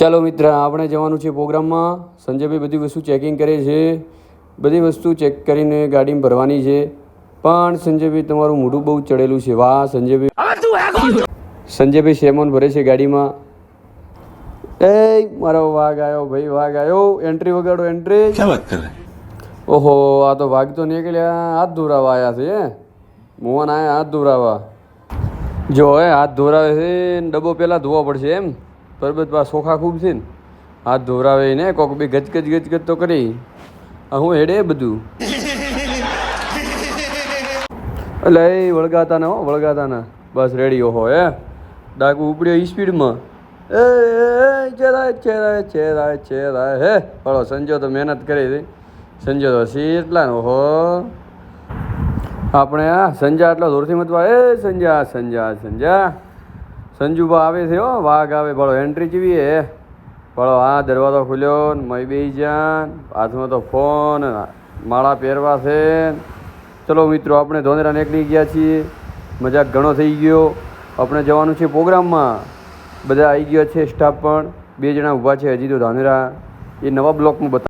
ચાલો મિત્ર, આપણે જવાનું છે પ્રોગ્રામમાં. સંજયભાઈ બધી વસ્તુ ચેકિંગ કરે છે. બધી વસ્તુ ચેક કરીને ગાડીમાં ભરવાની છે. પણ સંજયભાઈ તમારું મોઢું બહુ ચડેલું છે. વાહ સંજયભાઈ. સંજયભાઈ સેમોન ભરે છે ગાડીમાં. એ મારો વાઘ આવ્યો ભાઈ, વાઘ આવ્યો. એન્ટ્રી વગાડો, એન્ટ્રી. क्या बात कर रहे हैं? ઓહો, આ તો વાઘ તો નીકળ્યા. હાથ ધોરાવા આવ્યા છે. મોહન આયા હાથ ધોરાવા. જો હવે હાથ ધોરાવે છે, ડબ્બો પહેલાં ધોવો પડશે એમ. પરબત બા સોખા ખૂબ છે ને, હાથ ધોરાવે ને કોક બી ગચગચ ગચગચ તો કરી. હું હેડે બધું એટલે એ વળગાતા ના હો, વળગાતા ના. બસ રેડી. ઓહો હે ડાકુ ઉપડ્યો ઈ સ્પીડમાં. એ ચેરાય ચેરાય ચેરાય ચેરાય હે બળો. સંજો તો મહેનત કરી હતી. સંજો તો એટલા ને. ઓહો આપણે આ સંજા આટલા જોરથી મતવા. એ સંજા સંજા સંજા સંજુબા આવે છે હો. વાઘ આવે બળો. એન્ટ્રી ચીવી હે બળો. આ દરવાજો ખુલ્યો ને મય બે જાન હાથમાં તો ફોન, માળા પહેરવા છે. ચલો મિત્રો, આપણે ધોંધરા નીકળી ગયા છીએ. મજાક ઘણો થઈ ગયો. આપણે જવાનું છે પ્રોગ્રામમાં. બધા આવી ગયા છે સ્ટાફ પણ. 2 જણા ઊભા છે હજી તો ધાનેરા. એ નવા બ્લોકમાં બતા